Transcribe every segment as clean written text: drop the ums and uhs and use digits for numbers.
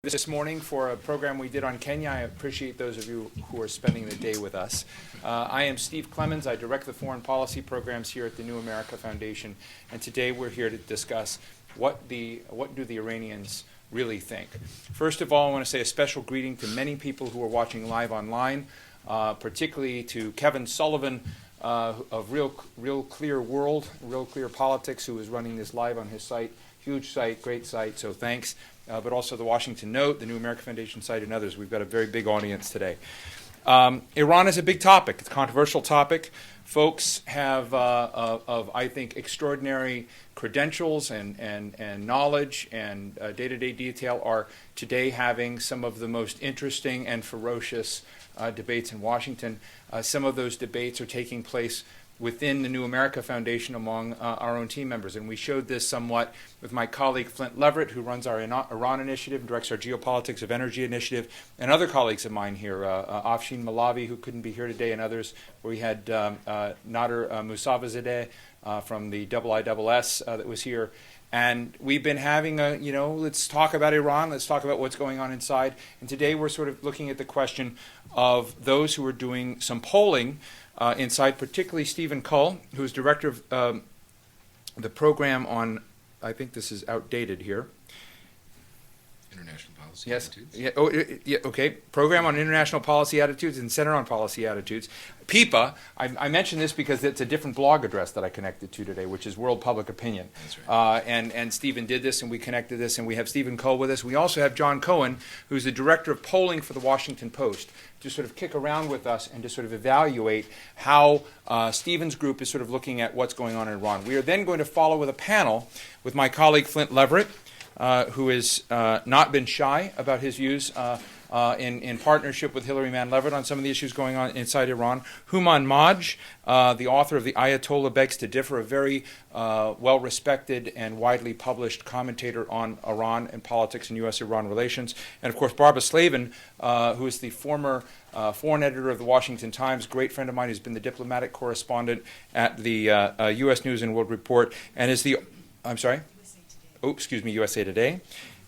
This morning for a program we did on Kenya. I appreciate those of you who are spending the day with us. I am Steve Clemens. I direct the foreign policy programs here at the New America Foundation, and today we're here to discuss what do the Iranians really think. First of all, I want to say a special greeting to many people who are watching live online, particularly to Kevin Sullivan of Real Clear World, Real Clear Politics, who is running this live on his site. Huge site, great site, so thanks. But also the Washington Note, the New America Foundation site, and others. We've got a very big audience today. Iran is a big topic. It's a controversial topic. Folks have, I think, extraordinary credentials and knowledge and day-to-day detail are today having some of the most interesting and ferocious debates in Washington. Some of those debates are taking place within the New America Foundation among our own team members. And we showed this somewhat with my colleague Flint Leverett, who runs our Iran initiative and directs our Geopolitics of Energy initiative, and other colleagues of mine here, Afshin Malavi, who couldn't be here today, and others. We had Nader Musavazadeh from the IISS that was here. And we've been having let's talk about Iran, let's talk about what's going on inside. And today we're sort of looking at the question of those who are doing some polling inside, particularly Stephen Cull, who is director of the program on, I think this is outdated here. International Policy Attitudes? Yeah, okay. Program on International Policy Attitudes and Center on Policy Attitudes. PIPA, I mentioned this because it's a different blog address that I connected to today, which is World Public Opinion. That's right. And Stephen did this, and we connected this, and we have Stephen Cull with us. We also have John Cohen, who's the director of polling for the Washington Post, to sort of kick around with us and to sort of evaluate how Stephen's group is sort of looking at what's going on in Iran. We are then going to follow with a panel with my colleague Flint Leverett, who has not been shy about his views in partnership with Hilary Mann Leverett on some of the issues going on inside Iran. Houman Maj, the author of The Ayatollah Begs to Differ, a very well-respected and widely published commentator on Iran and politics and U.S.-Iran relations. And, of course, Barbara Slavin, who is the former foreign editor of the Washington Times, great friend of mine who's been the diplomatic correspondent at the U.S. News and World Report, and is the, I'm sorry? USA Today,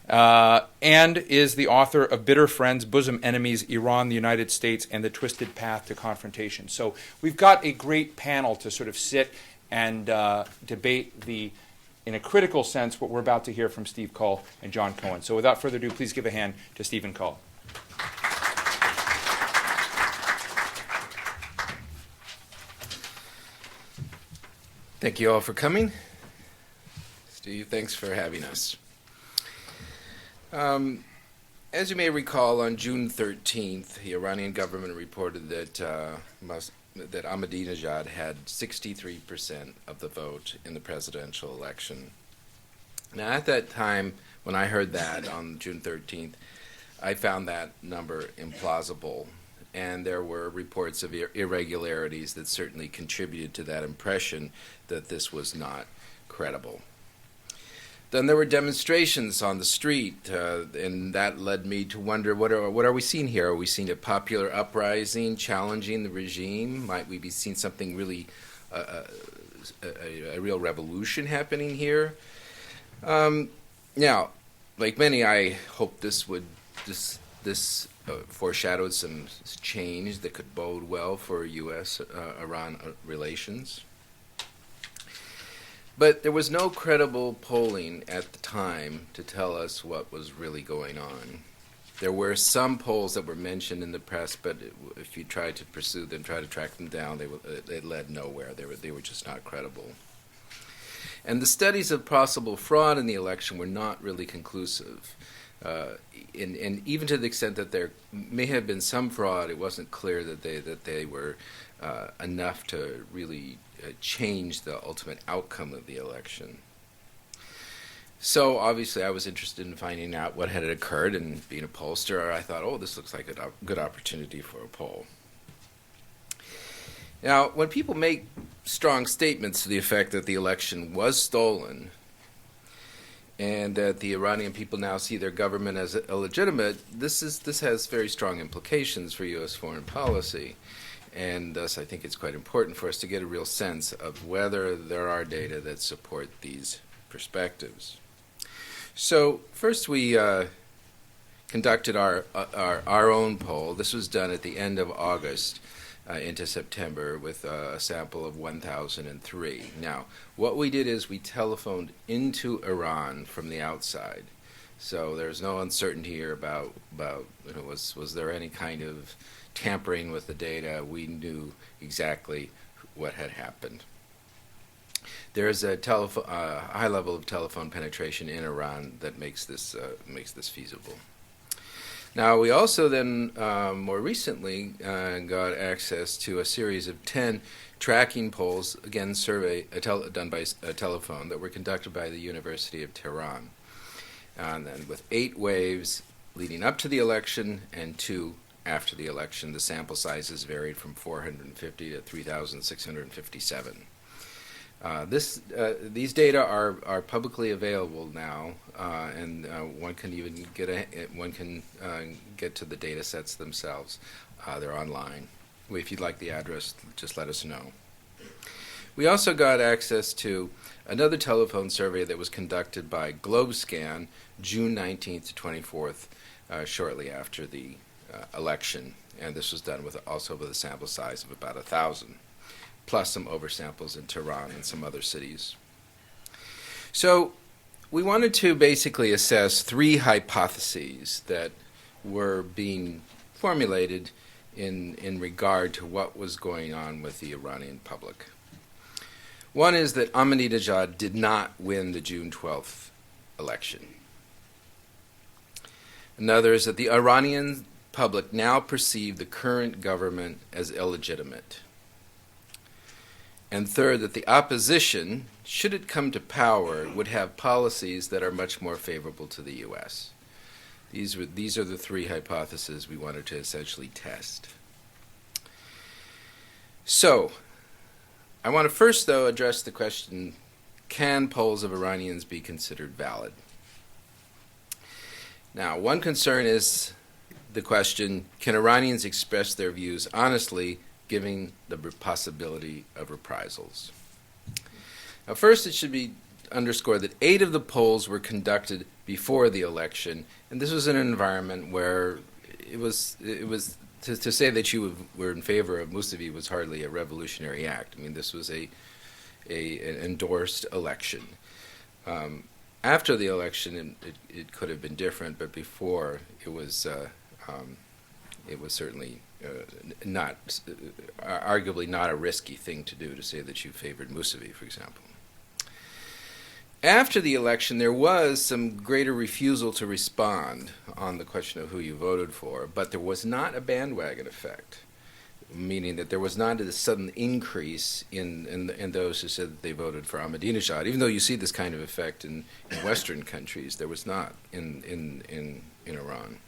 and is the author of Bitter Friends, Bosom Enemies, Iran, the United States, and the Twisted Path to Confrontation. So we've got a great panel to sort of sit and debate in a critical sense, what we're about to hear from Steve Cull and John Cohen. So without further ado, please give a hand to Stephen Cull. Thank you all for coming. Steve, thanks for having us. As you may recall, on June 13th, the Iranian government reported that Ahmadinejad had 63% of the vote in the presidential election. Now, at that time, when I heard that on June 13th, I found that number implausible, and there were reports of irregularities that certainly contributed to that impression that this was not credible. Then there were demonstrations on the street, and that led me to wonder, what are we seeing here? Are we seeing a popular uprising challenging the regime? Might we be seeing something really, a real revolution happening here? Now, like many, I hope this foreshadowed some change that could bode well for U.S.-Iran relations. But there was no credible polling at the time to tell us what was really going on. There were some polls that were mentioned in the press, but if you tried to pursue them, try to track them down, they led nowhere. They were just not credible. And the studies of possible fraud in the election were not really conclusive. And even to the extent that there may have been some fraud, it wasn't clear that they were enough to really change the ultimate outcome of the election. So obviously I was interested in finding out what had occurred, and being a pollster, I thought, this looks like a good opportunity for a poll. Now, when people make strong statements to the effect that the election was stolen and that the Iranian people now see their government as illegitimate, this has very strong implications for U.S. foreign policy. And thus, I think it's quite important for us to get a real sense of whether there are data that support these perspectives. So first we conducted our own poll. This was done at the end of August into September with a sample of 1,003. Now, what we did is we telephoned into Iran from the outside. So there's no uncertainty here about was there any kind of tampering with the data. We knew exactly what had happened. There is a high level of telephone penetration in Iran that makes this feasible. Now, we also then, more recently, got access to a series of 10 tracking polls, again, done by telephone, that were conducted by the University of Tehran. And then with 8 waves leading up to the election and 2 after the election. The sample sizes varied from 450 to 3,657. These data are publicly available now, and one can even get to the data sets themselves. They're online. If you'd like the address, just let us know. We also got access to another telephone survey that was conducted by GlobeScan, June 19th to 24th, shortly after the election, and this was done also with a sample size of about 1,000. Plus some oversamples in Tehran and some other cities. So we wanted to basically assess 3 hypotheses that were being formulated in regard to what was going on with the Iranian public. One is that Ahmadinejad did not win the June 12th election. Another is that the Iranian public now perceive the current government as illegitimate. And third, that the opposition, should it come to power, would have policies that are much more favorable to the U.S. These are the 3 hypotheses we wanted to essentially test. So, I want to first, though, address the question, can polls of Iranians be considered valid? Now, one concern is the question, can Iranians express their views honestly, giving the possibility of reprisals? Now, first, it should be underscored that 8 of the polls were conducted before the election, and this was in an environment where it was to say that you were in favor of Mousavi was hardly a revolutionary act. I mean, this was an endorsed election. After the election, it could have been different, but before it was certainly arguably not a risky thing to do to say that you favored Mousavi, for example. After the election, there was some greater refusal to respond on the question of who you voted for, but there was not a bandwagon effect, meaning that there was not a sudden increase in those who said that they voted for Ahmadinejad. Even though you see this kind of effect in Western countries, there was not in Iran.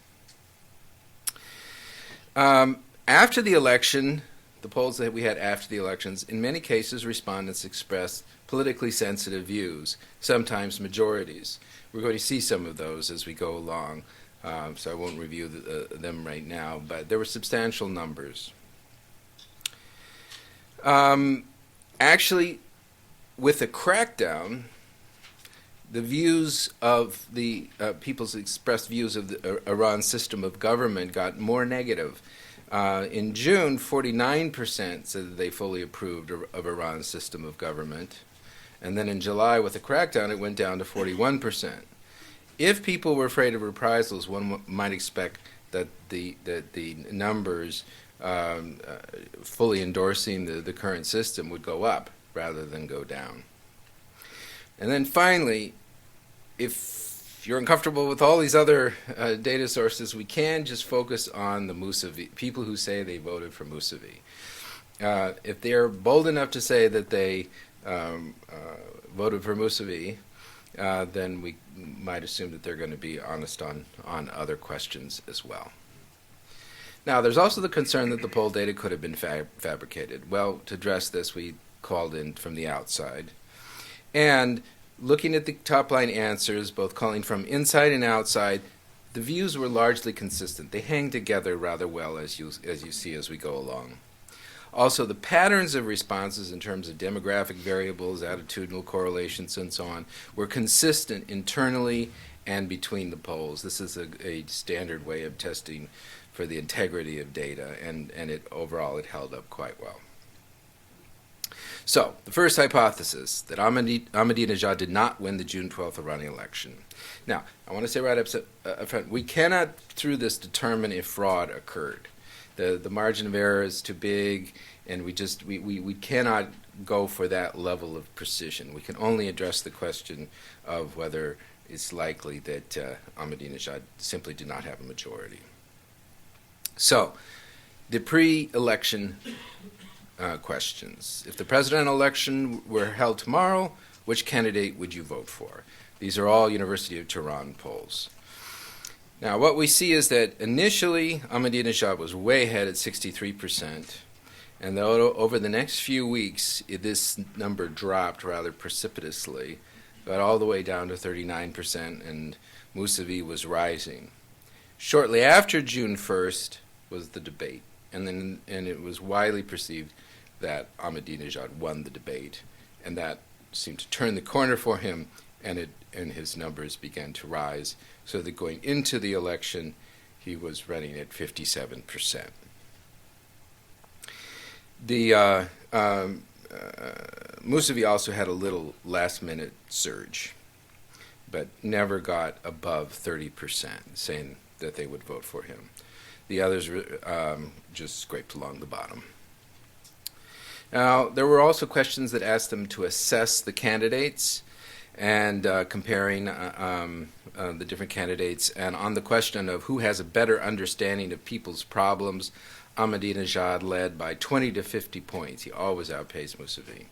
After the election, the polls that we had after the elections, in many cases, respondents expressed politically sensitive views, sometimes majorities. We're going to see some of those as we go along, so I won't review them right now, but there were substantial numbers. Actually, with the crackdown, the views of the people's expressed views of the Iran system of government got more negative. In June, 49% said that they fully approved of Iran's system of government. And then in July, with the crackdown, it went down to 41%. If people were afraid of reprisals, one might expect that the numbers fully endorsing the current system would go up rather than go down. And then finally, if you're uncomfortable with all these other data sources, we can just focus on the Mousavi, people who say they voted for Mousavi. If they're bold enough to say that they voted for Mousavi, then we might assume that they're going to be honest on other questions as well. Now, there's also the concern that the poll data could have been fabricated. Well, to address this, we called in from the outside. And looking at the top-line answers, both calling from inside and outside, the views were largely consistent. They hang together rather well, as you see as we go along. Also, the patterns of responses in terms of demographic variables, attitudinal correlations, and so on, were consistent internally and between the polls. This is a standard way of testing for the integrity of data, and overall it held up quite well. So, the first hypothesis, that Ahmadinejad did not win the June 12th Iranian election. Now, I want to say right up front, we cannot, through this, determine if fraud occurred. The margin of error is too big, and we cannot go for that level of precision. We can only address the question of whether it's likely that Ahmadinejad simply did not have a majority. So, the pre-election questions. If the presidential election were held tomorrow, which candidate would you vote for? These are all University of Tehran polls. Now, what we see is that initially Ahmadinejad was way ahead at 63%, and over the next few weeks, this number dropped rather precipitously, got all the way down to 39%, and Mousavi was rising. Shortly after June 1st was the debate, and it was widely perceived that Ahmadinejad won the debate, and that seemed to turn the corner for him, and his numbers began to rise, so that going into the election, he was running at 57%. Mousavi also had a little last-minute surge, but never got above 30%, saying that they would vote for him. The others just scraped along the bottom. Now, there were also questions that asked them to assess the candidates and comparing the different candidates. And on the question of who has a better understanding of people's problems, Ahmadinejad led by 20 to 50 points. He always outpaced Mousavi.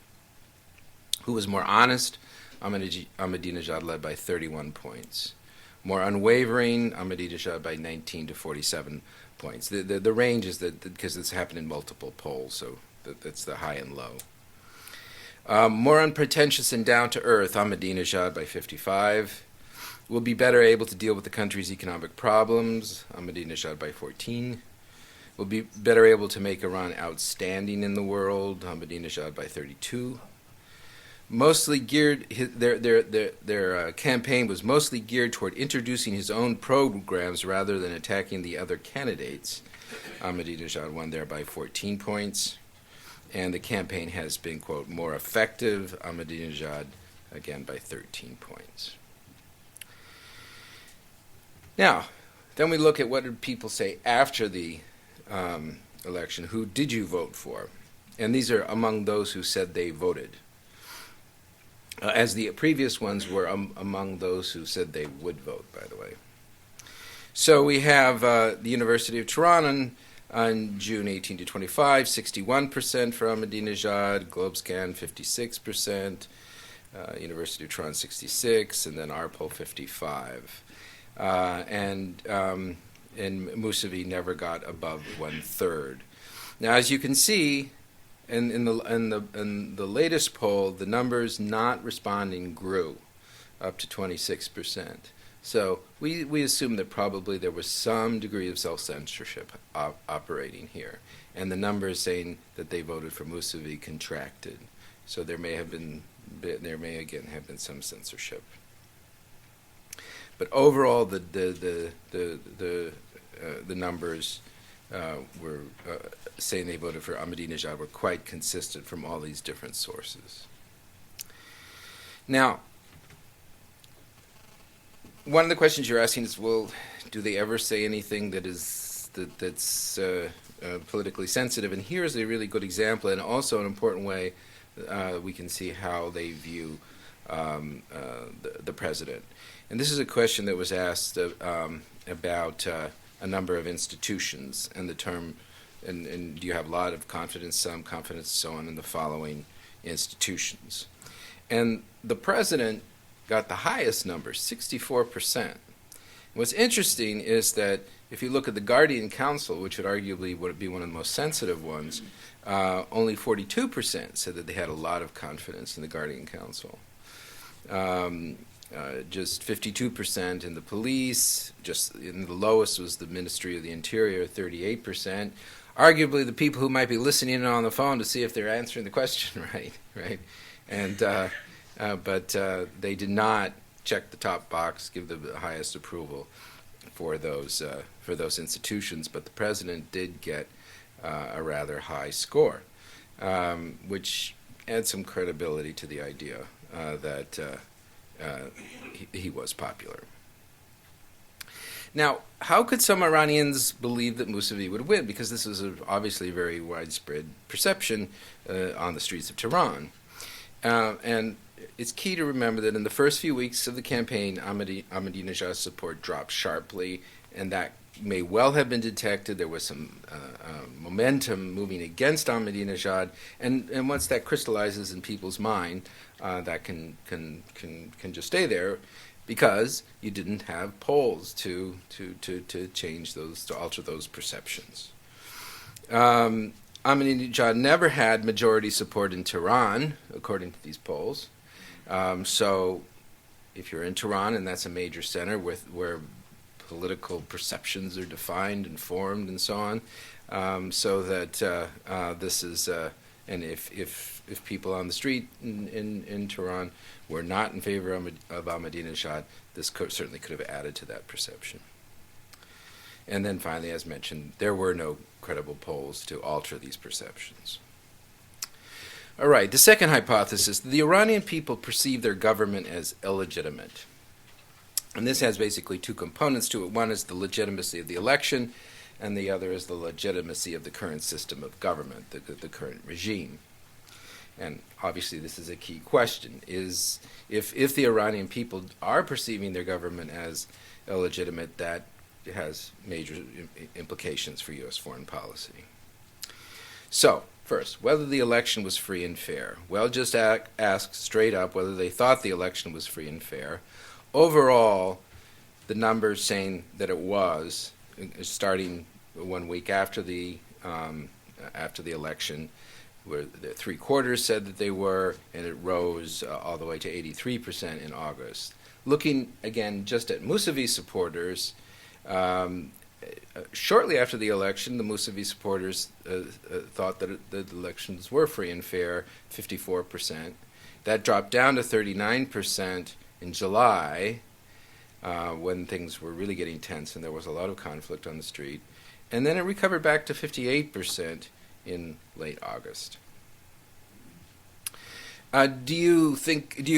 Who was more honest? Ahmadinejad led by 31 points. More unwavering, Ahmadinejad by 19 to 47 points. The range is that because this happened in multiple polls, so that's the high and low. More unpretentious and down-to-earth, Ahmadinejad by 55. Will be better able to deal with the country's economic problems, Ahmadinejad by 14. Will be better able to make Iran outstanding in the world, Ahmadinejad by 32. Mostly geared, their campaign was mostly geared toward introducing his own programs rather than attacking the other candidates. Ahmadinejad won there by 14 points. And the campaign has been, quote, more effective. Ahmadinejad, again, by 13 points. Now, then we look at what did people say after the election. Who did you vote for? And these are among those who said they voted. As the previous ones were among those who said they would vote, by the way. So we have the University of Tehran on June 18 to 25, 61% for Ahmadinejad, Globescan 56%, University of Tehran 66, and then our poll 55. And Mousavi never got above 1/3. Now, as you can see, in the latest poll, the numbers not responding grew up to 26%. So we assume that probably there was some degree of self-censorship operating here, and the numbers saying that they voted for Mousavi contracted. So there may again have been some censorship. But overall, the numbers were saying they voted for Ahmadinejad were quite consistent from all these different sources. Now, one of the questions you're asking is, well, do they ever say anything that's politically sensitive? And here's a really good example, and also an important way we can see how they view the president. And this is a question that was asked about a number of institutions, and the term, and do you have a lot of confidence, some confidence, so on, in the following institutions. And the president got the highest number, 64%. What's interesting is that if you look at the Guardian Council, which would arguably be one of the most sensitive ones, only 42% said that they had a lot of confidence in the Guardian Council. Just 52% in the police, just in the lowest was the Ministry of the Interior, 38%. Arguably the people who might be listening in on the phone to see if they're answering the question right? And but they did not check the top box, give the highest approval for those institutions. But the president did get a rather high score, which adds some credibility to the idea that he was popular. Now, how could some Iranians believe that Mousavi would win? Because this was obviously a very widespread perception on the streets of Tehran. And it's key to remember that in the first few weeks of the campaign, Ahmadinejad's support dropped sharply, and that may well have been detected. There was some momentum moving against Ahmadinejad, and once that crystallizes in people's mind, that can just stay there, because you didn't have polls to change those, to alter those perceptions. Ahmadinejad never had majority support in Tehran, according to these polls. So if you're in Tehran, and that's a major center where political perceptions are defined and formed and so on, so that this is, and if people on the street in Tehran were not in favor of Ahmadinejad, this certainly could have added to that perception. And then finally, as mentioned, there were no credible polls to alter these perceptions. All right, the second hypothesis, the Iranian people perceive their government as illegitimate. And this has basically two components to it. One is the legitimacy of the election, and the other is the legitimacy of the current system of government, the current regime. And obviously this is a key question, is if the Iranian people are perceiving their government as illegitimate, that has major implications for U.S. foreign policy. So, first, whether the election was free and fair. Well, just ask straight up whether they thought the election was free and fair. Overall, the numbers saying that it was, starting 1 week after the election, where the 3/4 said that they were, and it rose all the way to 83% in August. Looking again just at Mousavi supporters, shortly after the election, the Mousavi supporters thought that the elections were free and fair, 54%. That dropped down to 39% in July, when things were really getting tense and there was a lot of conflict on the street. And then it recovered back to 58% in late August. Do you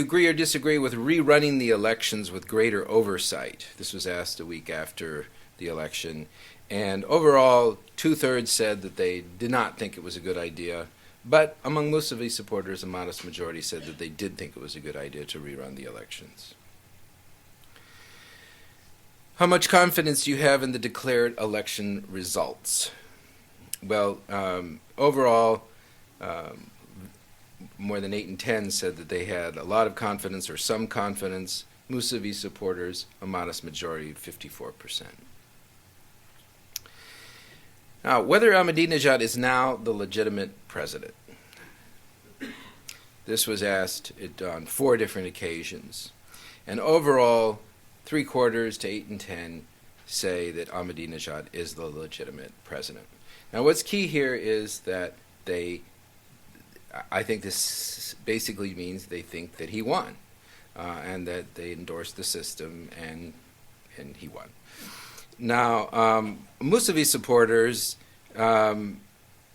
agree or disagree with rerunning the elections with greater oversight? This was asked a week after the election, and overall 2/3 said that they did not think it was a good idea, but among Mousavi supporters, a modest majority said that they did think it was a good idea to rerun the elections. How much confidence do you have in the declared election results? Well, overall, more than 8 in 10 said that they had a lot of confidence or some confidence. Mousavi supporters, a modest majority, 54%. Now, whether Ahmadinejad is now the legitimate president. This was asked on 4 different occasions. And overall, 3/4 to 8 in 10 say that Ahmadinejad is the legitimate president. Now, what's key here is that I think this basically means they think that he won, and that they endorsed the system, and he won. Now, Mousavi supporters,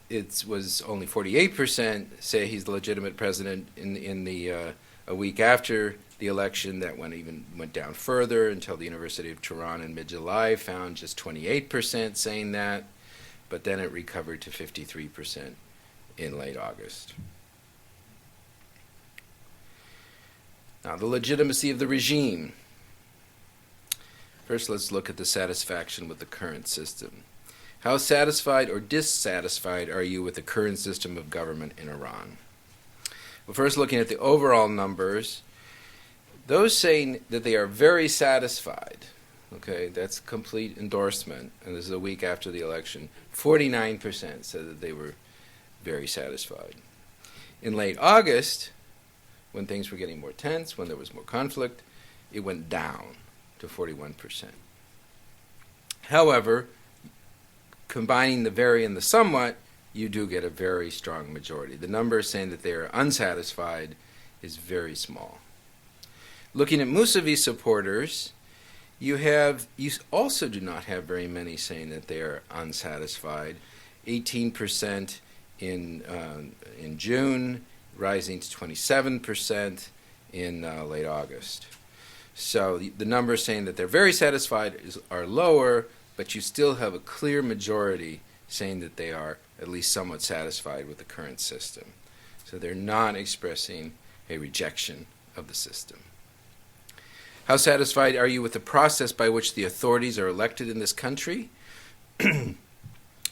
it was only 48% say he's the legitimate president in the a week after the election. That went down further until the University of Tehran in mid-July found just 28% saying that, but then it recovered to 53% in late August. Now, the legitimacy of the regime. First, let's look at the satisfaction with the current system. How satisfied or dissatisfied are you with the current system of government in Iran? Well, first, looking at the overall numbers, those saying that they are very satisfied, okay, that's complete endorsement, and this is a week after the election, 49% said that they were very satisfied. In late August, when things were getting more tense, when there was more conflict, it went down to 41%. However, combining the very and the somewhat, you do get a very strong majority. The number saying that they are unsatisfied is very small. Looking at Mousavi supporters, you also do not have very many saying that they are unsatisfied. 18% in June, rising to 27% in late August. So the numbers saying that they're very satisfied are lower, but you still have a clear majority saying that they are at least somewhat satisfied with the current system. So they're not expressing a rejection of the system. How satisfied are you with the process by which the authorities are elected in this country?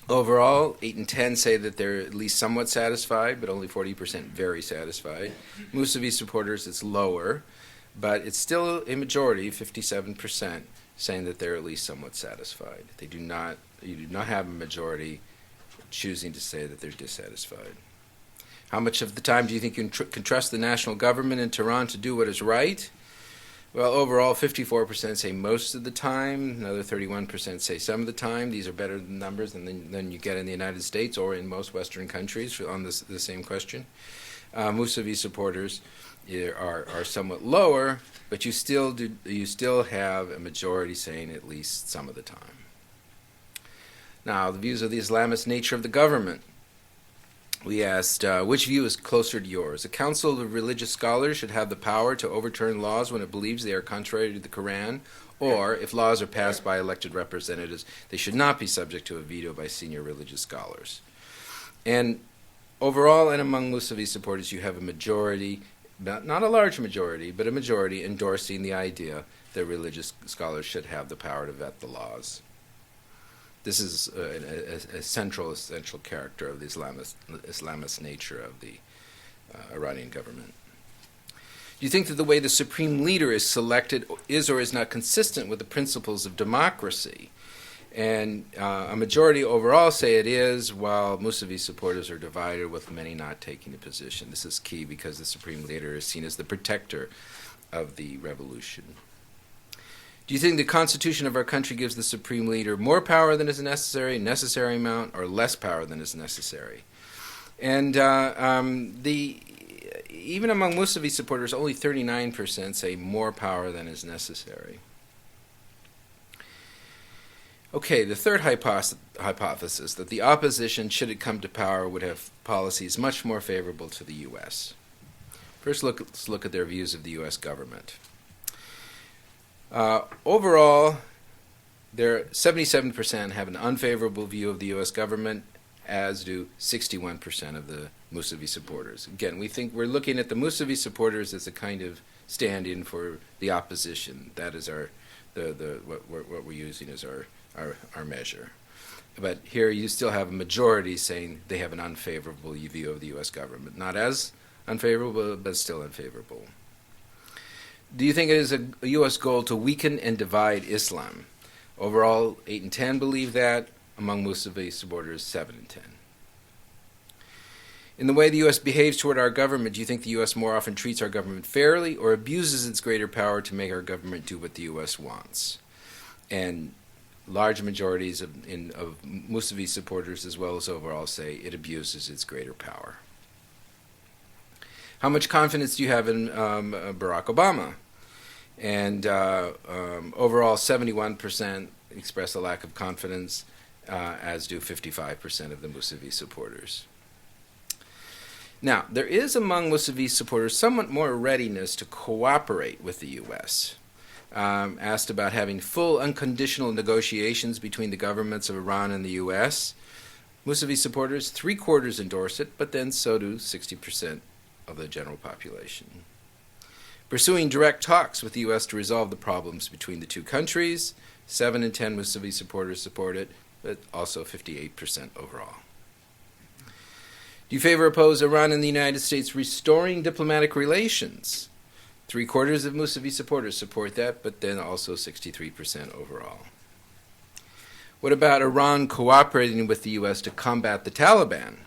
Overall, 8 in 10 say that they're at least somewhat satisfied, but only 40% very satisfied. Mousavi supporters, it's lower, but it's still a majority, 57%, saying that they're at least somewhat satisfied. You do not have a majority choosing to say that they're dissatisfied. How much of the time do you think you can trust the national government in Tehran to do what is right? Well, overall, 54% say most of the time. Another 31% say some of the time. These are better numbers than you get in the United States or in most Western countries on the same question. Mousavi supporters are somewhat lower, but you still have a majority saying at least some of the time. Now, the views of the Islamist nature of the government. We asked, which view is closer to yours? A council of religious scholars should have the power to overturn laws when it believes they are contrary to the Quran, or, if laws are passed by elected representatives, they should not be subject to a veto by senior religious scholars. And overall, and among Mousavi supporters, you have a majority, not a large majority, but a majority endorsing the idea that religious scholars should have the power to vet the laws. This is a essential character of the Islamist nature of the Iranian government. Do you think that the way the supreme leader is selected is or is not consistent with the principles of democracy? And a majority overall say it is, while Mousavi supporters are divided, with many not taking a position. This is key because the supreme leader is seen as the protector of the revolution. Do you think the Constitution of our country gives the supreme leader more power than is necessary amount, or less power than is necessary? And even among Mousavi supporters, only 39% say more power than is necessary. Okay, the third hypothesis, that the opposition, should it come to power, would have policies much more favorable to the U.S. First, let's look at their views of the U.S. government. Overall, 77% have an unfavorable view of the U.S. government, as do 61% of the Mousavi supporters. Again, we're looking at the Mousavi supporters as a kind of stand-in for the opposition. That is what we're using as our measure. But here you still have a majority saying they have an unfavorable view of the U.S. government. Not as unfavorable, but still unfavorable. Do you think it is a U.S. goal to weaken and divide Islam? Overall, 8 in 10 believe that. Among Mousavi supporters, 7 in 10. In the way the U.S. behaves toward our government, do you think the U.S. more often treats our government fairly or abuses its greater power to make our government do what the U.S. wants? And large majorities of Mousavi supporters, as well as overall, say it abuses its greater power. How much confidence do you have in Barack Obama? And overall, 71% express a lack of confidence, as do 55% of the Mousavi supporters. Now, there is among Mousavi supporters somewhat more readiness to cooperate with the U.S. Asked about having full unconditional negotiations between the governments of Iran and the U.S., Mousavi supporters, 3/4 endorse it, but then so do 60% of the general population. Pursuing direct talks with the U.S. to resolve the problems between the two countries, 7 in 10 Mousavi supporters support it, but also 58% overall. Do you favor or oppose Iran and the United States restoring diplomatic relations? 3/4 of Mousavi supporters support that, but then also 63% overall. What about Iran cooperating with the U.S. to combat the Taliban?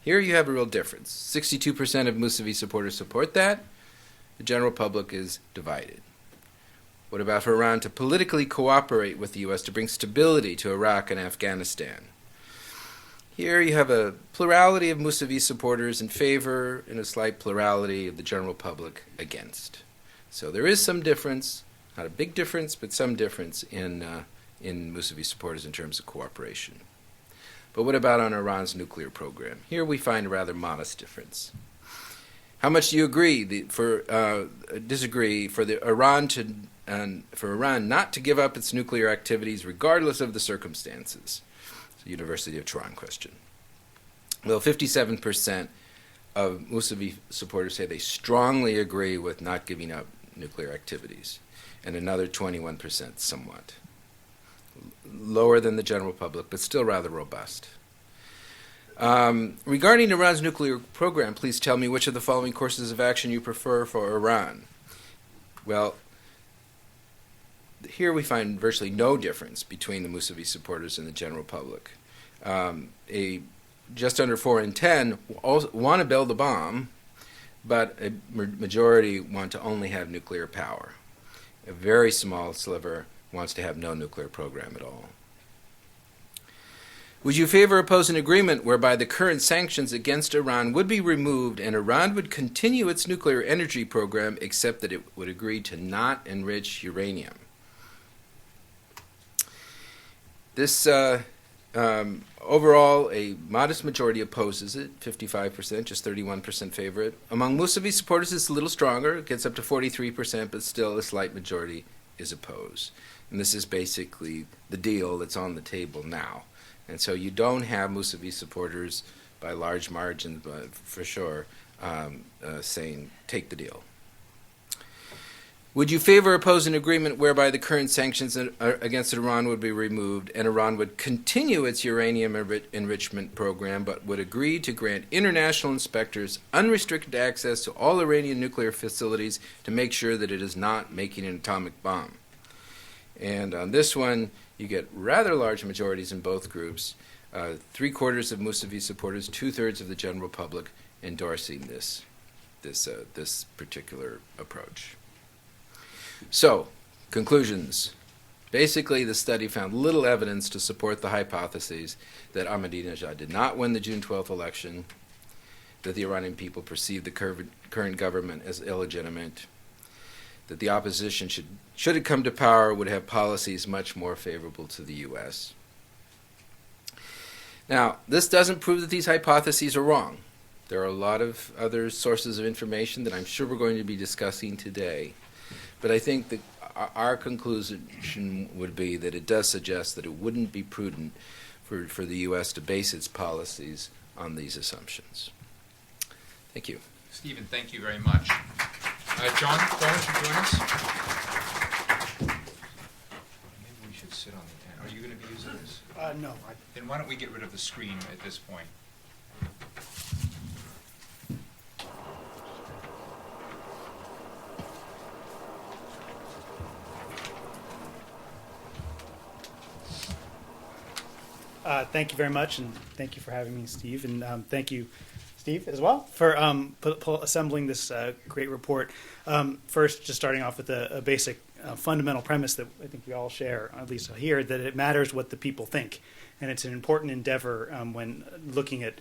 Here you have a real difference. 62% of Mousavi supporters support that. The general public is divided. What about for Iran to politically cooperate with the U.S. to bring stability to Iraq and Afghanistan? Here you have a plurality of Mousavi supporters in favor and a slight plurality of the general public against. So there is some difference, not a big difference, but some difference in Mousavi supporters in terms of cooperation. But what about on Iran's nuclear program? Here we find a rather modest difference. How much do you agree disagree for Iran not to give up its nuclear activities regardless of the circumstances? It's the University of Tehran question. Well, 57% of Mousavi supporters say they strongly agree with not giving up nuclear activities, and another 21% somewhat. Lower than the general public, but still rather robust. Regarding Iran's nuclear program, please tell me which of the following courses of action you prefer for Iran. Well, here we find virtually no difference between the Mousavi supporters and the general public. Just under 4 in 10 want to build a bomb, but a majority want to only have nuclear power. A very small sliver wants to have no nuclear program at all. Would you favor or oppose an agreement whereby the current sanctions against Iran would be removed and Iran would continue its nuclear energy program except that it would agree to not enrich uranium? This overall, a modest majority opposes it, 55%, just 31% favor it. Among Mousavi supporters, it's a little stronger. It gets up to 43%, but still a slight majority is opposed. And this is basically the deal that's on the table now. And so you don't have Mousavi supporters by large margins, but for sure, saying, take the deal. Would you favor or oppose an agreement whereby the current sanctions against Iran would be removed and Iran would continue its uranium enrichment program but would agree to grant international inspectors unrestricted access to all Iranian nuclear facilities to make sure that it is not making an atomic bomb? And on this one, you get rather large majorities in both groups, 3/4 of Mousavi supporters, 2/3 of the general public endorsing this particular approach. So, conclusions. Basically, the study found little evidence to support the hypotheses that Ahmadinejad did not win the June 12th election, that the Iranian people perceived the current government as illegitimate, that the opposition, should it come to power, would have policies much more favorable to the U.S. Now, this doesn't prove that these hypotheses are wrong. There are a lot of other sources of information that I'm sure we're going to be discussing today. But I think that our conclusion would be that it does suggest that it wouldn't be prudent for the U.S. to base its policies on these assumptions. Thank you. Stephen, thank you very much. John, why don't you join us? Maybe we should sit on the tent. Are you going to be using this? No. Then why don't we get rid of the screen at this point? Thank you very much, and thank you for having me, Steve, and thank you, Steve, as well, for assembling this great report. First, just starting off with a basic fundamental premise that I think we all share, at least here, that it matters what the people think, and it's an important endeavor when looking at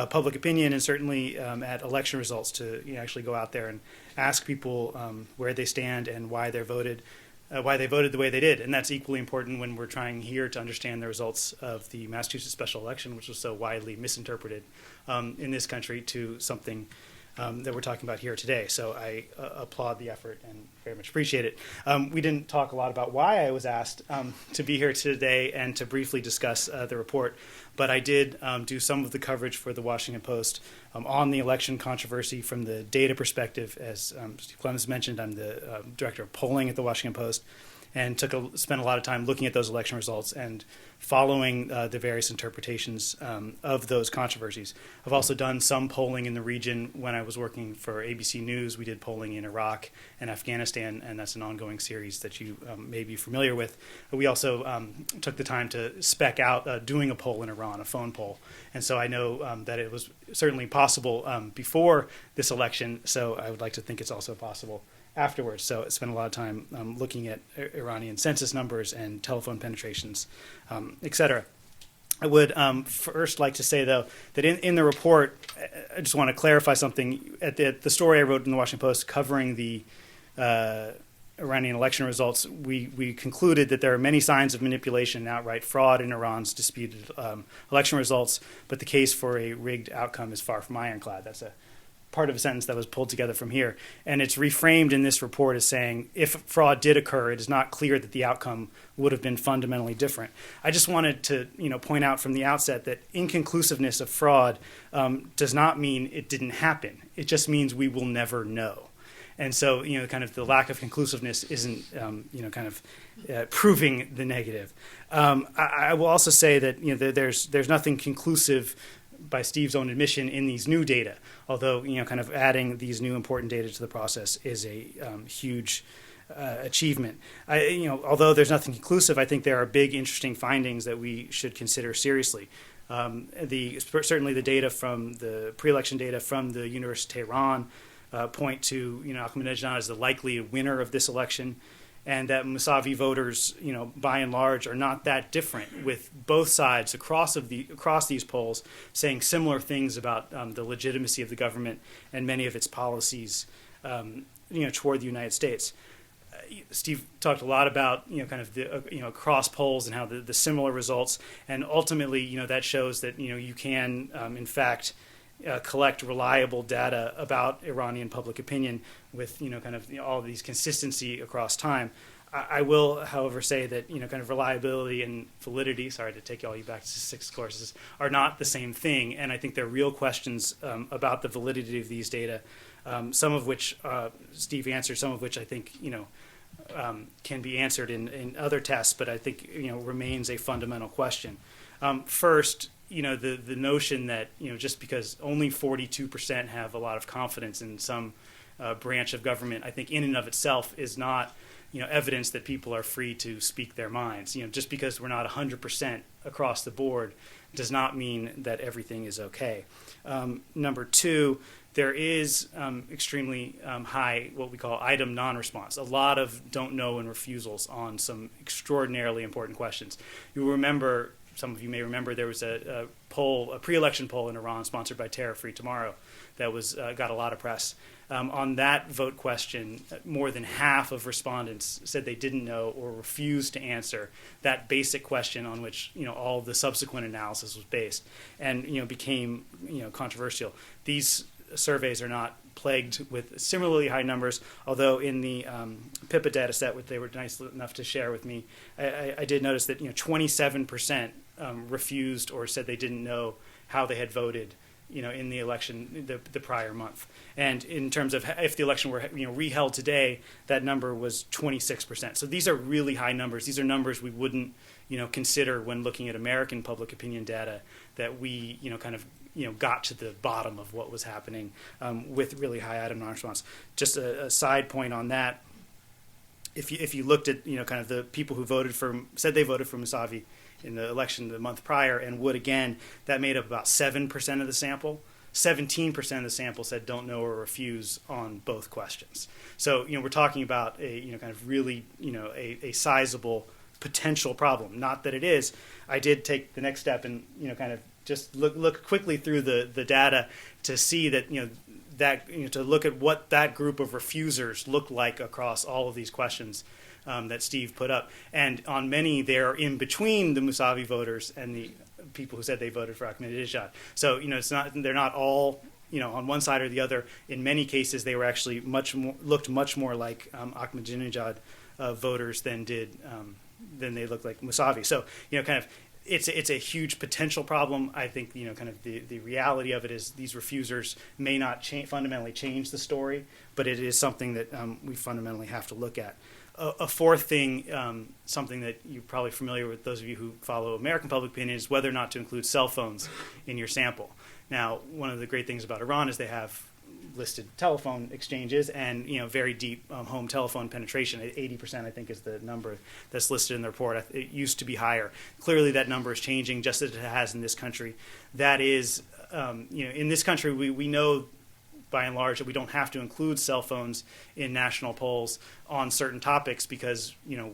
public opinion and certainly at election results to actually go out there and ask people where they stand and why they voted the way they did. And that's equally important when we're trying here to understand the results of the Massachusetts special election, which was so widely misinterpreted in this country to something that we're talking about here today. So I applaud the effort and very much appreciate it. We didn't talk a lot about why I was asked to be here today and to briefly discuss the report, but I did do some of the coverage for the Washington Post on the election controversy from the data perspective. As Steve Clemens mentioned, I'm the director of polling at the Washington Post, and spent a lot of time looking at those election results and following the various interpretations of those controversies. I've also done some polling in the region. When I was working for ABC News, we did polling in Iraq and Afghanistan, and that's an ongoing series that you may be familiar with. We also took the time to spec out doing a poll in Iran, a phone poll. And so I know that it was certainly possible before this election, so I would like to think it's also possible afterwards. So I spent a lot of time looking at Iranian census numbers and telephone penetrations, et cetera. I would first like to say, though, that in the report, I just want to clarify something. At the story I wrote in the Washington Post covering the Iranian election results, we concluded that there are many signs of manipulation and outright fraud in Iran's disputed election results, but the case for a rigged outcome is far from ironclad. That's a part of a sentence that was pulled together from here. And it's reframed in this report as saying, if fraud did occur, it is not clear that the outcome would have been fundamentally different. I just wanted to point out from the outset that inconclusiveness of fraud does not mean it didn't happen. It just means we will never know. And so, kind of the lack of conclusiveness isn't, proving the negative. I will also say that, there's nothing conclusive by Steve's own admission in these new data, although, kind of adding these new important data to the process is a huge achievement. Although there's nothing conclusive, I think there are big, interesting findings that we should consider seriously. Certainly the data from the pre-election data from the University of Tehran point to Ahmadinejad as the likely winner of this election, and that Mousavi voters, by and large, are not that different, with both sides across these polls saying similar things about the legitimacy of the government and many of its policies, toward the United States. Steve talked a lot about kind of the across polls and how the similar results, and ultimately that shows that you can in fact collect reliable data about Iranian public opinion with kind of all of these consistency across time. I will, however, say that kind of reliability and validity, sorry to take all you back to 6 courses, are not the same thing, and I think there are real questions about the validity of these data, some of which Steve answered, some of which I think can be answered in other tests, but I think remains a fundamental question. First, the notion that just because only 42% have a lot of confidence in some branch of government, I think in and of itself is not evidence that people are free to speak their minds. Just because we're not 100% across the board does not mean that everything is okay. Number two, there is extremely high what we call item non-response, a lot of don't know and refusals on some extraordinarily important questions. You'll remember, some of you may remember, there was a pre-election poll in Iran sponsored by Terror Free Tomorrow that was got a lot of press. On that vote question, more than half of respondents said they didn't know or refused to answer that basic question on which all the subsequent analysis was based, and became controversial. These surveys are not plagued with similarly high numbers, although in the PIPA data set, which they were nice enough to share with me, I did notice that 27% refused or said they didn't know how they had voted in the election the prior month. And in terms of if the election were reheld today, that number was 26%. So these are really high numbers. These are numbers we wouldn't consider when looking at American public opinion data that we kind of got to the bottom of what was happening with really high item non-response. Just a side point on that, if you looked at kind of the people who said they voted for Mousavi in the election the month prior and would again, that made up about 7% of the sample. 17% of the sample said don't know or refuse on both questions. So we're talking about a kind of really a sizable potential problem. Not that it is. I did take the next step and kind of just look quickly through the data to see that to look at what that group of refusers looked like across all of these questions that Steve put up. And on many, they're in between the Mousavi voters and the people who said they voted for Ahmadinejad. So they're not all on one side or the other. In many cases, they were actually looked much more like Ahmadinejad voters than they looked like Mousavi. So kind of. It's a huge potential problem. I think kind of the reality of it is these refusers may not fundamentally change the story, but it is something that we fundamentally have to look at. A fourth thing, something that you're probably familiar with, those of you who follow American public opinion, is whether or not to include cell phones in your sample. Now, one of the great things about Iran is they have listed telephone exchanges and very deep home telephone penetration. 80% I think is the number that's listed in the report. It used to be higher. Clearly that number is changing, just as it has in this country. That is in this country we know by and large that we don't have to include cell phones in national polls on certain topics because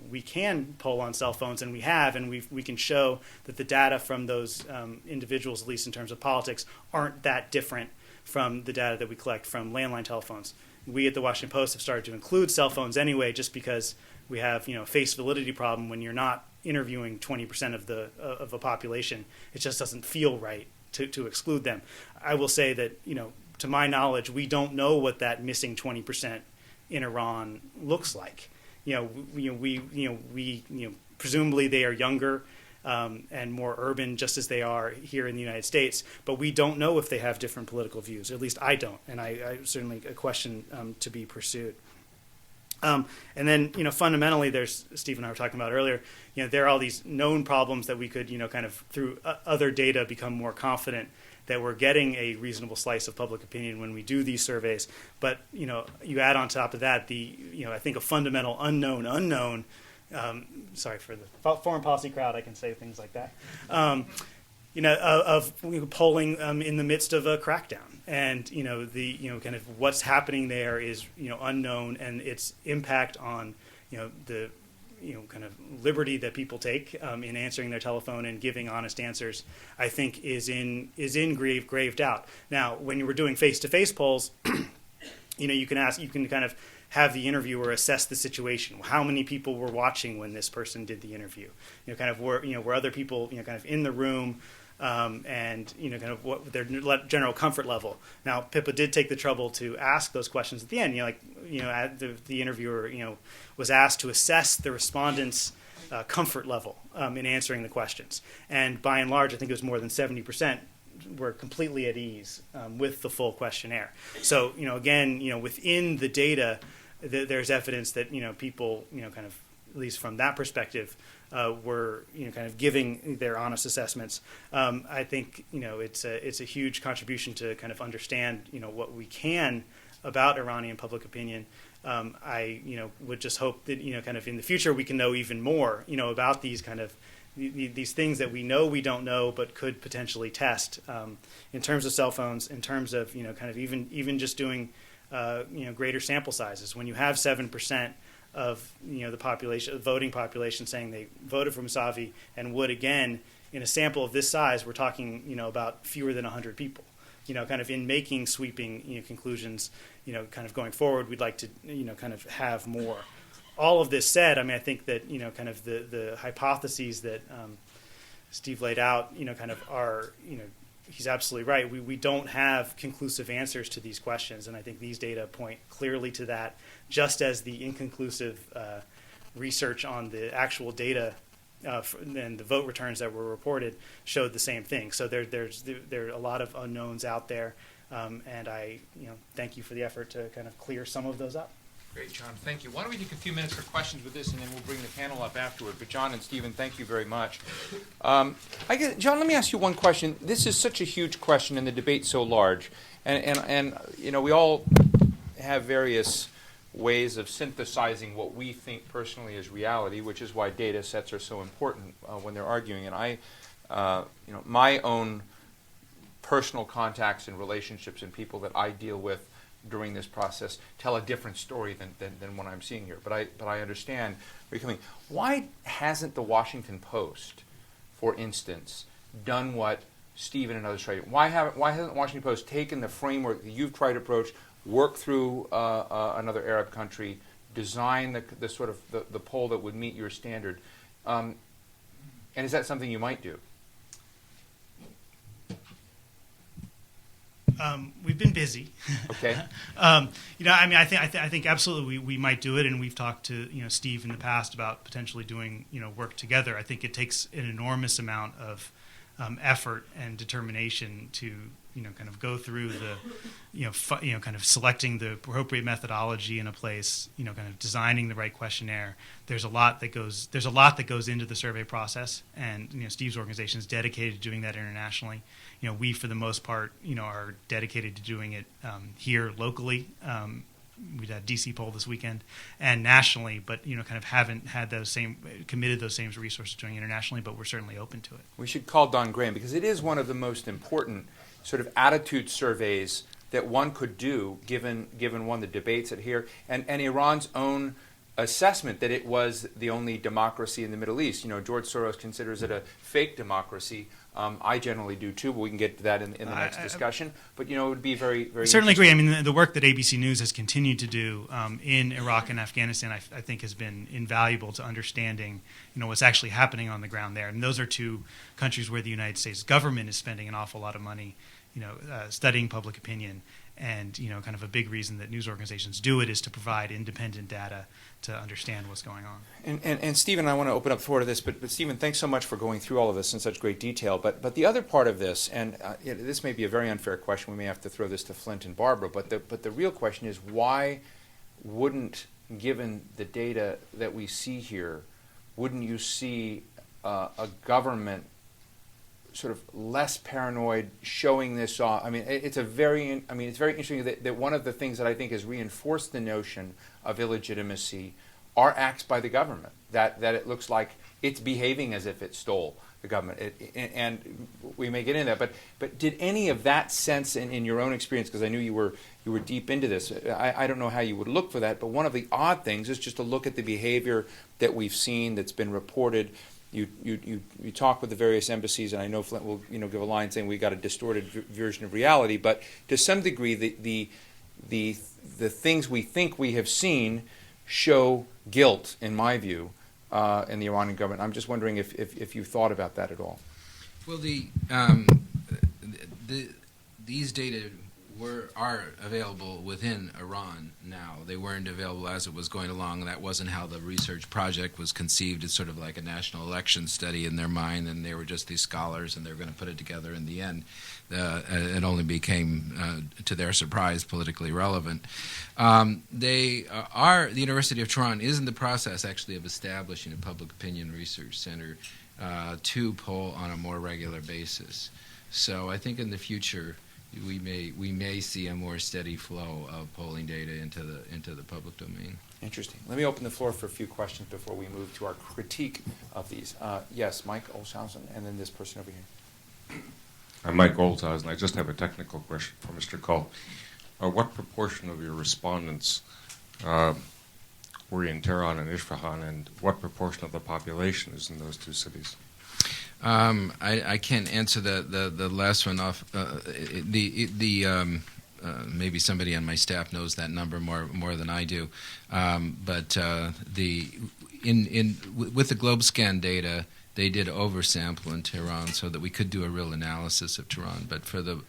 we can poll on cell phones, and we have, and we can show that the data from those individuals, at least in terms of politics, aren't that different from the data that we collect from landline telephones. we at the Washington Post have started to include cell phones anyway, just because we have a face validity problem when you're not interviewing 20% of a population. It just doesn't feel right to exclude them. I will say that to my knowledge, we don't know what that missing 20% in Iran looks like. Presumably they are younger and more urban, just as they are here in the United States. But we don't know if they have different political views. At least I don't, and I certainly a question to be pursued. And then, fundamentally, there's Steve and I were talking about earlier. There are all these known problems that we could, kind of through other data become more confident that we're getting a reasonable slice of public opinion when we do these surveys. But you add on top of that I think a fundamental unknown. Sorry for the foreign policy crowd. I can say things like that. Of polling in the midst of a crackdown, and kind of what's happening there is unknown, and its impact on the kind of liberty that people take in answering their telephone and giving honest answers, I think is in grave doubt. Now, when you were doing face-to-face polls, you can kind of have the interviewer assess the situation. How many people were watching when this person did the interview? Were other people kind of in the room, and kind of what their general comfort level. Now, Pippa did take the trouble to ask those questions at the end. The interviewer was asked to assess the respondents' comfort level in answering the questions, and by and large, I think it was more than 70% were completely at ease with the full questionnaire. So again, within the data, there's evidence that people kind of, at least from that perspective, were kind of giving their honest assessments. I think it's a huge contribution to kind of understand what we can about Iranian public opinion. I would just hope that kind of in the future we can know even more about these kind of these things that we know we don't know but could potentially test in terms of cell phones, in terms of kind of even just doing greater sample sizes. When you have 7% of the population, voting population, saying they voted for Mousavi and would again, in a sample of this size, we're talking about fewer than 100 people. Kind of in making sweeping conclusions, kind of going forward, we'd like to kind of have more. All of this said, I mean, I think that kind of the hypotheses that Steve laid out, kind of are he's absolutely right. We don't have conclusive answers to these questions, and I think these data point clearly to that, just as the inconclusive research on the actual data and the vote returns that were reported showed the same thing. So there are a lot of unknowns out there, and I thank you for the effort to kind of clear some of those up. Great, John. Thank you. Why don't we take a few minutes for questions with this, and then we'll bring the panel up afterward. But John and Stephen, thank you very much. John, let me ask you one question. This is such a huge question, and the debate's so large, and we all have various ways of synthesizing what we think personally is reality, which is why data sets are so important when they're arguing. And my own personal contacts and relationships and people that I deal with during this process tell a different story than what I'm seeing here. But I understand where you're coming. Why hasn't the Washington Post, for instance, done what Stephen and others tried? Why hasn't the Washington Post taken the framework that you've tried to approach, work through another Arab country, design the sort of the poll that would meet your standard? And is that something you might do? We've been busy. Okay. I mean, I think absolutely we might do it, and we've talked to Steve in the past about potentially doing work together. I think it takes an enormous amount of effort and determination to kind of go through the kind of selecting the appropriate methodology in a place, kind of designing the right questionnaire. There's a lot that goes into the survey process, and Steve's organization is dedicated to doing that internationally. We, for the most part, are dedicated to doing it here locally. We had a DC poll this weekend, and nationally, but kind of haven't had committed those same resources doing internationally. But we're certainly open to it. We should call Don Graham, because it is one of the most important sort of attitude surveys that one could do, given one the debates at here and Iran's own assessment that it was the only democracy in the Middle East. You know, George Soros considers it a fake democracy. I generally do too, but we can get to that in the next discussion. But you know, it would be very, very. I certainly agree. I mean, the work that ABC News has continued to do in Iraq and Afghanistan, I think, has been invaluable to understanding, you know, what's actually happening on the ground there. And those are two countries where the United States government is spending an awful lot of money, you know, studying public opinion. And, you know, kind of a big reason that news organizations do it is to provide independent data to understand what's going on. And Stephen, I want to open up the floor to this, but Stephen, thanks so much for going through all of this in such great detail. But the other part of this, and you know, this may be a very unfair question, we may have to throw this to Flint and Barbara, but the real question is, why wouldn't, given the data that we see here, wouldn't you see a government sort of less paranoid, showing this off? I mean, it's very interesting that one of the things that I think has reinforced the notion of illegitimacy are acts by the government, that it looks like it's behaving as if it stole the government. And we may get into that, but did any of that sense in your own experience, because I knew you were deep into this, I don't know how you would look for that, but one of the odd things is just to look at the behavior that we've seen, that's been reported. You talk with the various embassies, and I know Flint will give a line saying we got a distorted version of reality. But to some degree, the things we think we have seen show guilt, in my view, in the Iranian government. I'm just wondering if you thought about that at all. Well, these data are available within Iran now. They weren't available as it was going along. That wasn't how the research project was conceived. It's sort of like a national election study in their mind, and they were just these scholars, and they were going to put it together in the end. It only became, to their surprise, politically relevant. The University of Tehran is in the process, actually, of establishing a public opinion research center to poll on a more regular basis. So I think in the future, we may see a more steady flow of polling data into the public domain. Interesting. Let me open the floor for a few questions before we move to our critique of these. Yes, Mike Olshausen, and then this person over here. I'm Mike Olshausen. I just have a technical question for Mr. Cole. What proportion of your respondents were in Tehran and Isfahan, and what proportion of the population is in those two cities? I can't answer the last one off. Maybe somebody on my staff knows that number more than I do. But with the GlobeScan data, they did oversample in Tehran so that we could do a real analysis of Tehran. But for the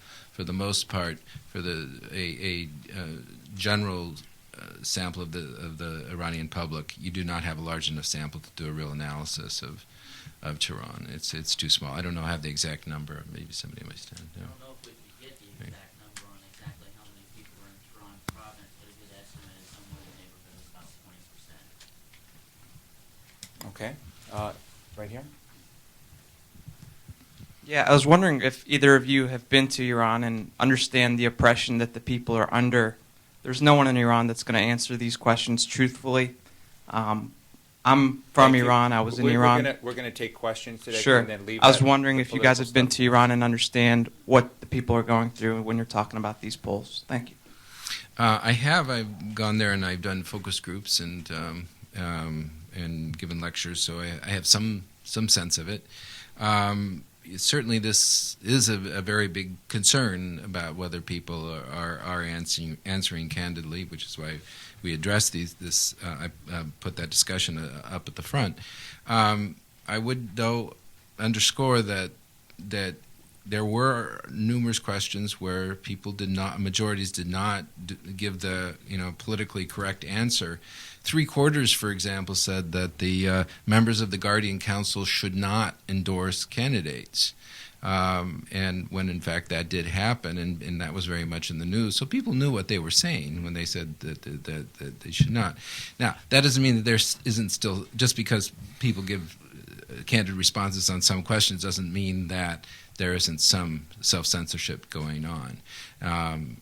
most part, for a general sample of the Iranian public, you do not have a large enough sample to do a real analysis of Tehran. It's too small. I don't know. I have the exact number. Maybe somebody might stand. I don't know if we could get the exact number on exactly how many people are in Tehran province, but a good estimate is somewhere in the neighborhood of about 20%. Okay. Right here. Yeah, I was wondering if either of you have been to Iran and understand the oppression that the people are under. There's no one in Iran that's going to answer these questions truthfully. I'm from Iran. I was in Iran. We're going to take questions today. Sure. And then leave I was that wondering for if you guys have been political to Iran and understand what the people are going through when you're talking about these polls. Thank you. I have. I've gone there and I've done focus groups and given lectures, so I have some sense of it. Certainly, this is a very big concern about whether people are answering candidly, which is why we address this. I put that discussion up at the front. I would, though, underscore that there were numerous questions where majorities did not give the politically correct answer. 3/4, for example, said that the members of the Guardian Council should not endorse candidates. And when in fact that did happen, and that was very much in the news, so people knew what they were saying when they said that they should not. Now, that doesn't mean that there isn't still, just because people give candid responses on some questions doesn't mean that there isn't some self-censorship going on.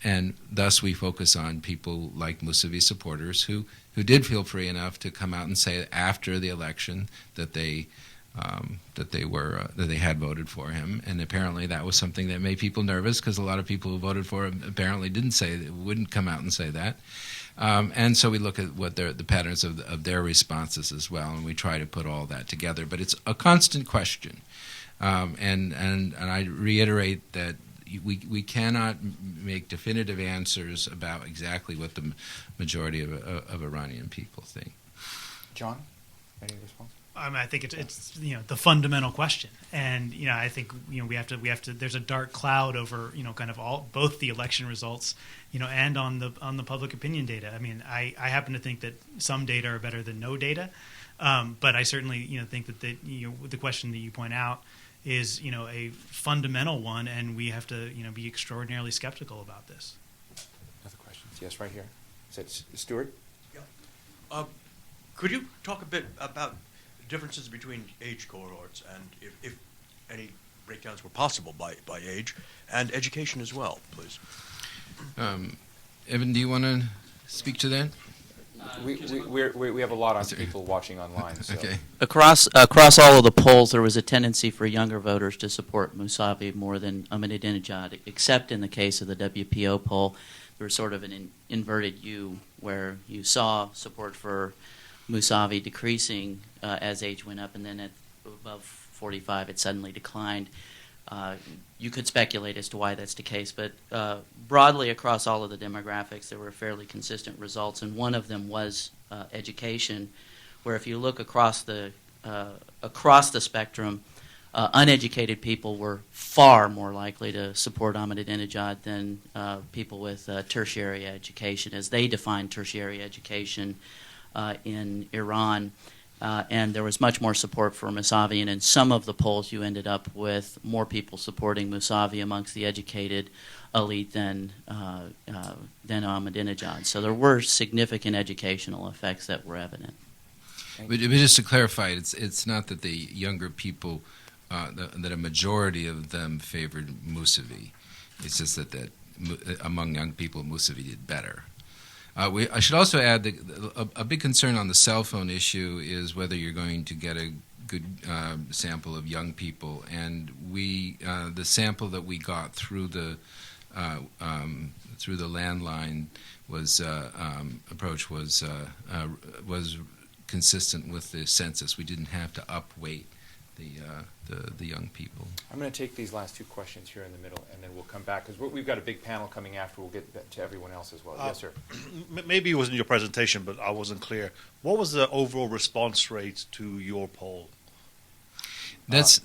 And thus we focus on people like Mousavi supporters who did feel free enough to come out and say after the election that they that they had voted for him, and apparently that was something that made people nervous because a lot of people who voted for him apparently wouldn't come out and say that. And so we look at what the patterns of their responses as well, and we try to put all that together. But it's a constant question, and I reiterate that we cannot make definitive answers about exactly what the majority of Iranian people think. John, any response? I think it's the fundamental question, and I think we have to. There's a dark cloud over kind of both the election results, and on the public opinion data. I mean, I happen to think that some data are better than no data, but I certainly think that the question that you point out is a fundamental one, and we have to be extraordinarily skeptical about this. Other questions? Yes, right here. Is that Stuart? Yeah. Could you talk a bit about differences between age cohorts, and if any breakdowns were possible by age, and education as well, please? Evan, do you want to speak to that? We have a lot of people watching online. So. Okay. Across all of the polls, there was a tendency for younger voters to support Mousavi more than Ahmadinejad, except in the case of the WPO poll. There was sort of an inverted U, where you saw support for Mousavi decreasing as age went up, and then at above 45 it suddenly declined. You could speculate as to why that's the case, but broadly across all of the demographics there were fairly consistent results, and one of them was education, where if you look across the spectrum, uneducated people were far more likely to support Ahmadinejad than people with tertiary education, as they defined tertiary education in Iran, and there was much more support for Mousavi, and in some of the polls you ended up with more people supporting Mousavi amongst the educated elite than Ahmadinejad. So there were significant educational effects that were evident. But just to clarify, it's not that the younger people, that a majority of them favored Mousavi. It's just that among young people, Mousavi did better. I should also add that a big concern on the cell phone issue is whether you're going to get a good sample of young people, and the sample that we got through the landline approach was consistent with the census. We didn't have to upweight the young people. I'm going to take these last two questions here in the middle, and then we'll come back, because we've got a big panel coming after. We'll get to everyone else as well. Yes, sir. Maybe it wasn't your presentation, but I wasn't clear. What was the overall response rate to your poll? That's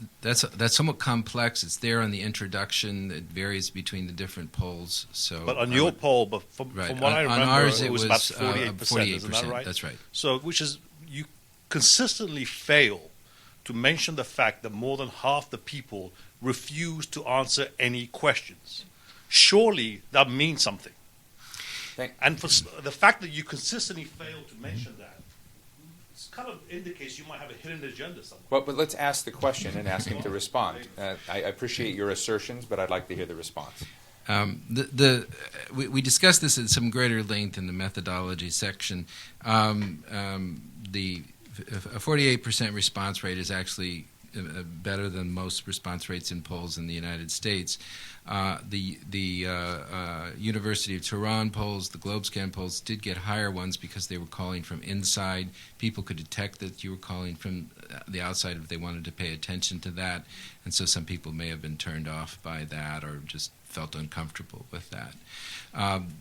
somewhat complex. It's there on the introduction. It varies between the different polls. So, but on your poll, from what I remember, ours, it was about 48%. Isn't that right? That's right. So, which is, you consistently fail to mention the fact that more than half the people refuse to answer any questions. Surely that means something. And for the fact that you consistently fail to mention that, it kind of indicates you might have a hidden agenda somewhere. Well, but let's ask the question and ask him to respond. I appreciate your assertions, but I'd like to hear the response. We discussed this at some greater length in the methodology section. A 48% response rate is actually better than most response rates in polls in the United States. The University of Tehran polls, the GlobeScan polls, did get higher ones because they were calling from inside. People could detect that you were calling from the outside if they wanted to pay attention to that, and so some people may have been turned off by that or just felt uncomfortable with that.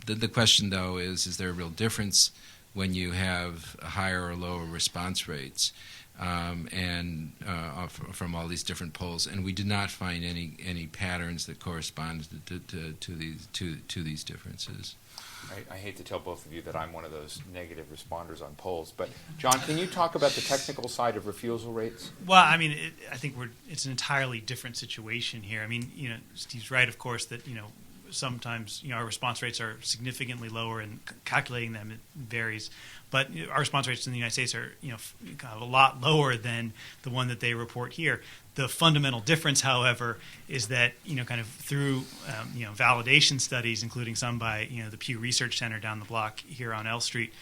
The question, though, is there a real difference when you have higher or lower response rates from all these different polls, and we did not find any patterns that correspond to these differences. I hate to tell both of you that I'm one of those negative responders on polls, but John, can you talk about the technical side of refusal rates? Well, I mean, I think it's an entirely different situation here. I mean, Steve's right, of course, that sometimes our response rates are significantly lower, and calculating them it varies. But our response rates in the United States are a lot lower than the one that they report here. The fundamental difference, however, is that, kind of through, validation studies, including some by, the Pew Research Center down the block here on L Street,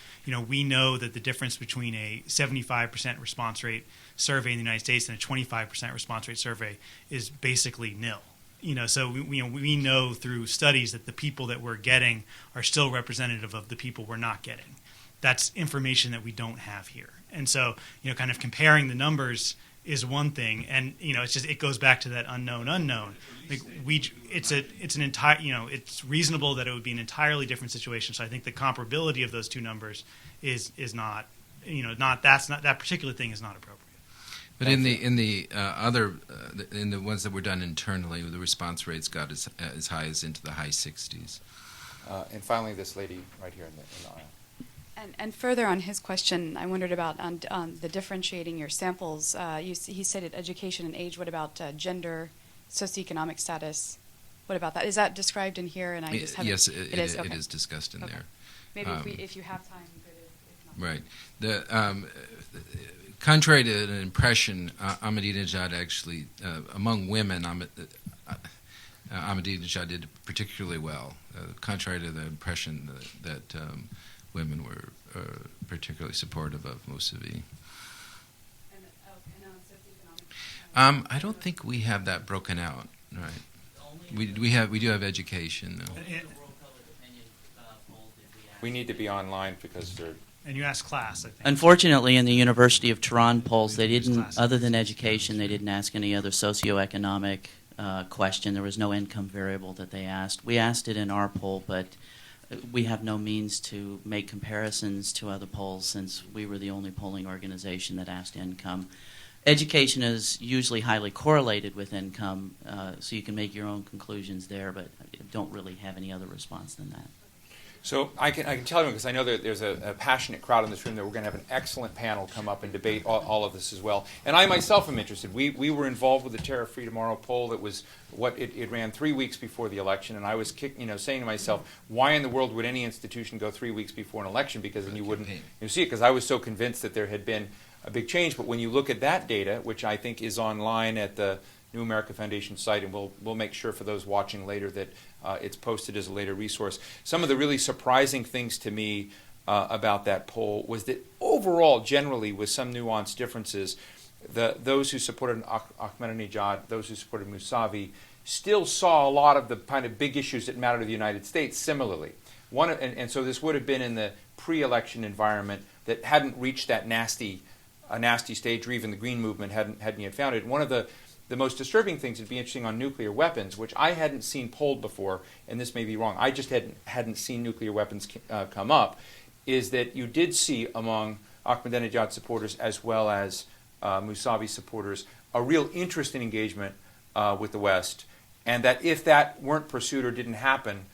we know that the difference between a 75% response rate survey in the United States and a 25% response rate survey is basically nil. So we know through studies that the people that we're getting are still representative of the people we're not getting. That's information that we don't have here. And so, kind of comparing the numbers is one thing, and it goes back to that unknown. Like it's reasonable that it would be an entirely different situation. So I think the comparability of those two numbers is not, that particular thing is not appropriate. But in the ones that were done internally, the response rates got as high as into the high 60s. And finally, this lady right here in the aisle. And further on his question, I wondered about on the differentiating your samples. He said education and age. What about gender, socioeconomic status? What about that? Is that described in here? And I just haven't. Yes, it is. Okay. It is discussed in there. Maybe if you have time, good. If not. Right. Contrary to an impression, Ahmadinejad actually, among women, Ahmadinejad did particularly well. Contrary to the impression that women were particularly supportive of Mousavi. I don't think we have that broken out. Right. We do have education though. We need to be online because they're. And you asked class, I think. Unfortunately, in the University of Tehran polls, they didn't, other than education, they didn't ask any other socioeconomic question. There was no income variable that they asked. We asked it in our poll, but we have no means to make comparisons to other polls since we were the only polling organization that asked income. Education is usually highly correlated with income, so you can make your own conclusions there, but don't really have any other response than that. So I can tell you, because I know that there's a passionate crowd in this room, that we're going to have an excellent panel come up and debate all of this as well. And I myself am interested. We were involved with the Terror Free Tomorrow poll that was it ran 3 weeks before the election, and I was saying to myself, why in the world would any institution go 3 weeks before an election? Because then you wouldn't see it. Because I was so convinced that there had been a big change. But when you look at that data, which I think is online at the New America Foundation site, and we'll make sure for those watching later that it's posted as a later resource. Some of the really surprising things to me about that poll was that overall, generally, with some nuanced differences, those who supported Ahmadinejad, those who supported Mousavi, still saw a lot of the kind of big issues that matter to the United States similarly. And so this would have been in the pre-election environment that hadn't reached that nasty stage, or even the Green Movement hadn't yet found it. One of the most disturbing things would be interesting on nuclear weapons, which I hadn't seen polled before, and this may be wrong. I just hadn't seen nuclear weapons come up, is that you did see among Ahmadinejad supporters as well as Mousavi supporters a real interest in engagement with the West, and that if that weren't pursued or didn't happen,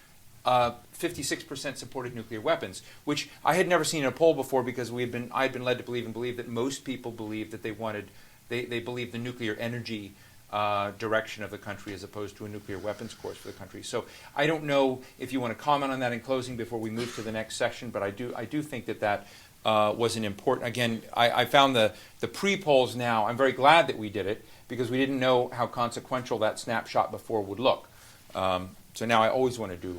56% supported nuclear weapons, which I had never seen in a poll before because I had been led to believe that most people believed that they believed the nuclear energy direction of the country as opposed to a nuclear weapons course for the country. So I don't know if you want to comment on that in closing before we move to the next section, but I do think that was an important. Again, I found the pre-polls now. I'm very glad that we did it because we didn't know how consequential that snapshot before would look. So now I always want to do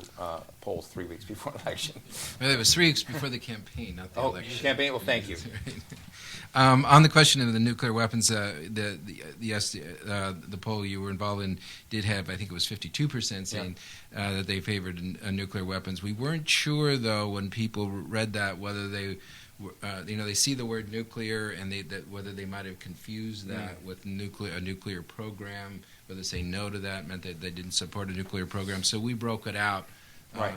polls 3 weeks before an election. Well, it was 3 weeks before the campaign, not the election. Oh, campaign? Well, thank you. On the question of the nuclear weapons, the poll you were involved in did have, I think it was 52% saying that they favored nuclear weapons. We weren't sure, though, when people read that, whether they they see the word nuclear and whether they might have confused that with a nuclear program, whether saying no to that meant that they didn't support a nuclear program. So we broke it out. Right.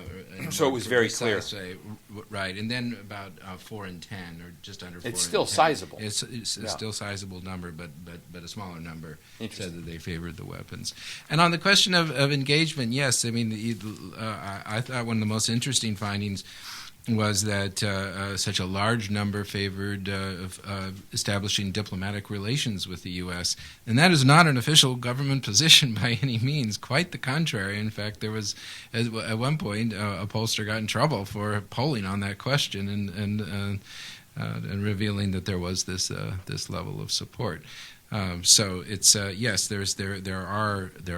So it was very clear. Right. And then about 4 in 10, or just under 4 in 10. It's still sizable. It's still a sizable number, but a smaller number said that they favored the weapons. And on the question of engagement, yes, I mean, I thought one of the most interesting findings was that such a large number favored establishing diplomatic relations with the U.S. And that is not an official government position by any means. Quite the contrary. In fact, there was, at one point, a pollster got in trouble for polling on that question and revealing that there was this level of support. So it's yes, there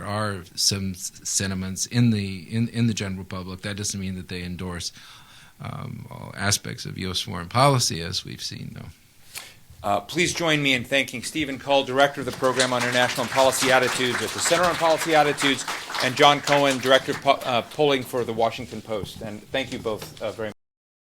are some sentiments in the general public. That doesn't mean that they endorse all aspects of U.S. foreign policy, as we've seen, though. Please join me in thanking Stephen Cull, Director of the Program on International and Policy Attitudes at the Center on Policy Attitudes, and John Cohen, Director of Polling for the Washington Post. And thank you both very much.